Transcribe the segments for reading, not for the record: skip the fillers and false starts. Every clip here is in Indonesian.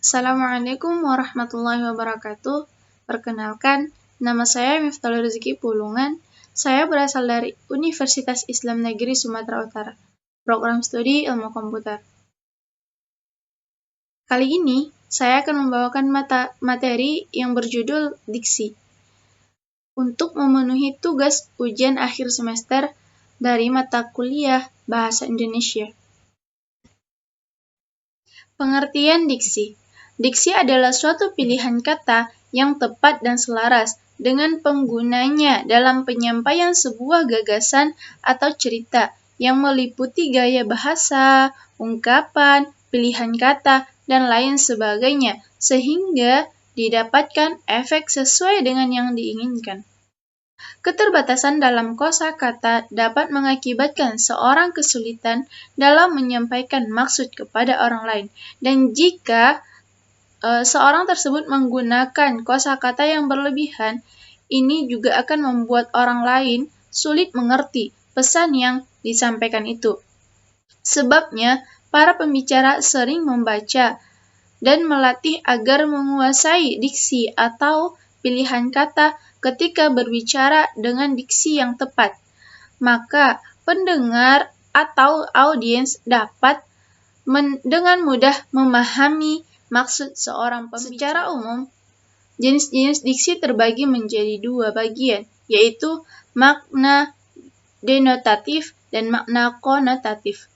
Assalamualaikum warahmatullahi wabarakatuh. Perkenalkan, nama saya Miftahul Rizky Pulungan. Saya berasal dari Universitas Islam Negeri Sumatera Utara, program studi Ilmu Komputer. Kali ini, saya akan membawakan materi yang berjudul Diksi untuk memenuhi tugas ujian akhir semester dari mata kuliah Bahasa Indonesia. Pengertian diksi. Diksi adalah suatu pilihan kata yang tepat dan selaras dengan penggunanya dalam penyampaian sebuah gagasan atau cerita yang meliputi gaya bahasa, ungkapan, pilihan kata, dan lain sebagainya, sehingga didapatkan efek sesuai dengan yang diinginkan. Keterbatasan dalam kosakata dapat mengakibatkan seorang kesulitan dalam menyampaikan maksud kepada orang lain. Dan jika seorang tersebut menggunakan kosakata yang berlebihan, ini juga akan membuat orang lain sulit mengerti pesan yang disampaikan itu. Sebabnya, para pembicara sering membaca dan melatih agar menguasai diksi atau pilihan kata ketika berbicara dengan diksi yang tepat. Maka, pendengar atau audiens dapat dengan mudah memahami maksud seorang pembicara. Secara umum, jenis-jenis diksi terbagi menjadi dua bagian, yaitu makna denotatif dan makna konotatif.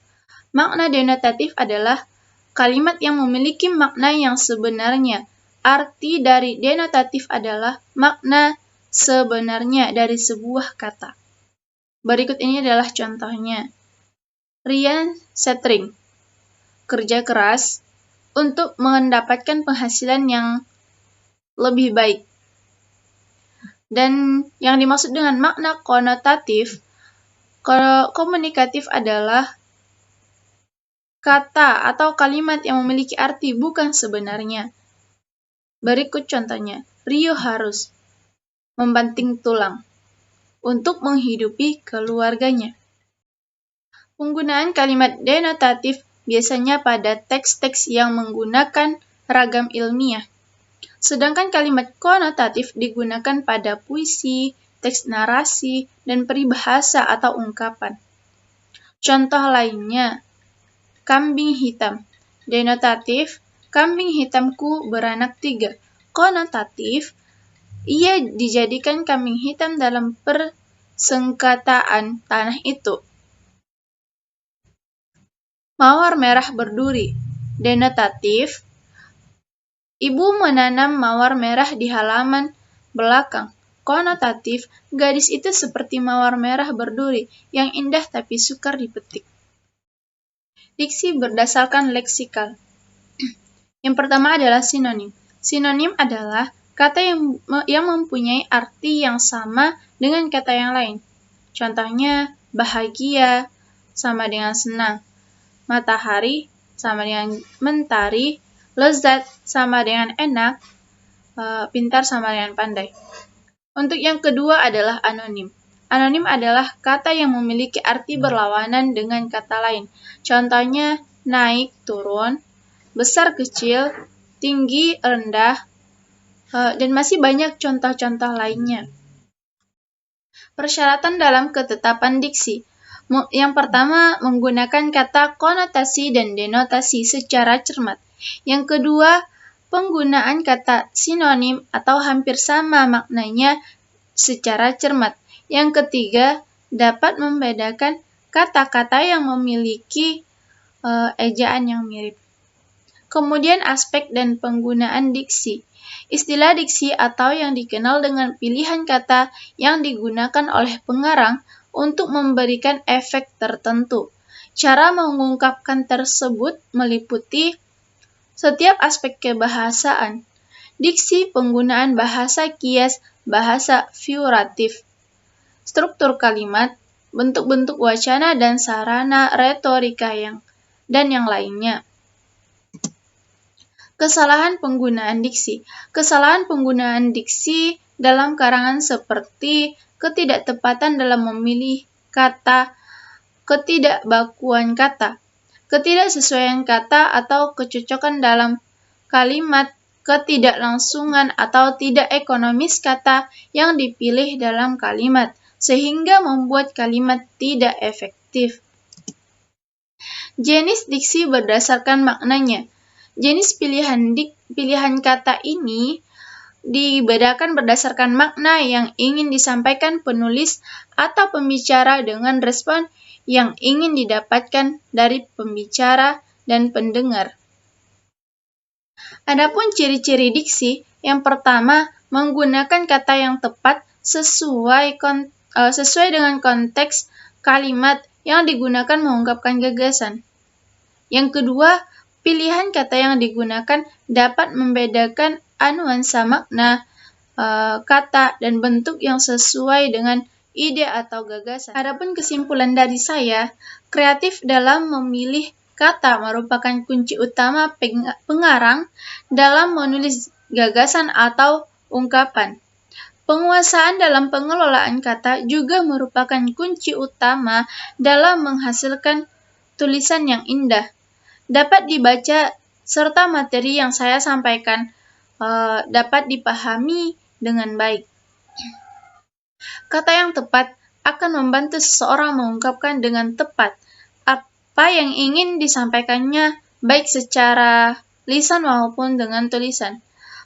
Makna denotatif adalah kalimat yang memiliki makna yang sebenarnya. Arti dari denotatif adalah makna sebenarnya dari sebuah kata. Berikut ini adalah contohnya. Ryan Settling, kerja keras untuk mendapatkan penghasilan yang lebih baik. Dan yang dimaksud dengan makna konotatif, komunikatif adalah kata atau kalimat yang memiliki arti bukan sebenarnya. Berikut contohnya, Rio harus membanting tulang untuk menghidupi keluarganya. Penggunaan kalimat denotatif biasanya pada teks-teks yang menggunakan ragam ilmiah. Sedangkan kalimat konotatif digunakan pada puisi, teks narasi, dan peribahasa atau ungkapan. Contoh lainnya, kambing hitam. Denotatif, kambing hitamku beranak 3. Konotatif, ia dijadikan kambing hitam dalam persengketaan tanah itu. Mawar merah berduri. Denotatif, ibu menanam mawar merah di halaman belakang. Konotatif, gadis itu seperti mawar merah berduri yang indah tapi sukar dipetik. Diksi berdasarkan leksikal. Yang pertama adalah sinonim. Sinonim adalah kata yang mempunyai arti yang sama dengan kata yang lain. Contohnya, bahagia sama dengan senang, matahari sama dengan mentari, lezat sama dengan enak, pintar sama dengan pandai. Untuk yang kedua adalah anonim. Anonim adalah kata yang memiliki arti berlawanan dengan kata lain. Contohnya, naik, turun, besar, kecil, tinggi, rendah, dan masih banyak contoh-contoh lainnya. Persyaratan dalam ketetapan diksi. Yang pertama, menggunakan kata konotasi dan denotasi secara cermat. Yang kedua, penggunaan kata sinonim atau hampir sama maknanya secara cermat. Yang ketiga, dapat membedakan kata-kata yang memiliki ejaan yang mirip. Kemudian aspek dan penggunaan diksi. Istilah diksi atau yang dikenal dengan pilihan kata yang digunakan oleh pengarang untuk memberikan efek tertentu. Cara mengungkapkan tersebut meliputi setiap aspek kebahasaan. Diksi, penggunaan bahasa kias, bahasa figuratif, struktur kalimat, bentuk-bentuk wacana dan sarana retorika dan yang lainnya. Kesalahan penggunaan diksi. Kesalahan penggunaan diksi dalam karangan seperti ketidaktepatan dalam memilih kata, ketidakbakuan kata, ketidaksesuaian kata atau kecocokan dalam kalimat, ketidaklangsungan atau tidak ekonomis kata yang dipilih dalam kalimat, sehingga membuat kalimat tidak efektif. Jenis diksi berdasarkan maknanya. Jenis pilihan kata ini dibedakan berdasarkan makna yang ingin disampaikan penulis atau pembicara dengan respon yang ingin didapatkan dari pembicara dan pendengar. Adapun ciri-ciri diksi, yang pertama, menggunakan kata yang tepat sesuai dengan konteks kalimat yang digunakan mengungkapkan gagasan. Yang kedua, pilihan kata yang digunakan dapat membedakan nuansa makna, kata, dan bentuk yang sesuai dengan ide atau gagasan. Adapun kesimpulan dari saya, kreatif dalam memilih kata merupakan kunci utama pengarang dalam menulis gagasan atau ungkapan. Penguasaan dalam pengelolaan kata juga merupakan kunci utama dalam menghasilkan tulisan yang indah, dapat dibaca, serta materi yang saya sampaikan dapat dipahami dengan baik. Kata yang tepat akan membantu seseorang mengungkapkan dengan tepat apa yang ingin disampaikannya, baik secara lisan maupun dengan tulisan.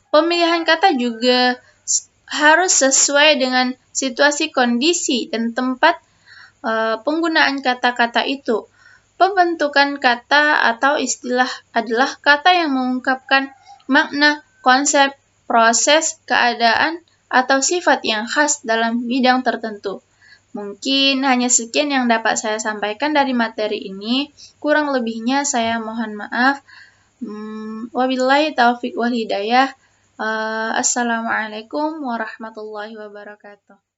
Pemilihan kata juga harus sesuai dengan situasi, kondisi, dan tempat penggunaan kata-kata itu. Pembentukan kata atau istilah adalah kata yang mengungkapkan makna, konsep, proses, keadaan, atau sifat yang khas dalam bidang tertentu. Mungkin hanya sekian yang dapat saya sampaikan dari materi ini. Kurang lebihnya saya mohon maaf. Wabillahi taufiq wal hidayah. Assalamualaikum warahmatullahi wabarakatuh.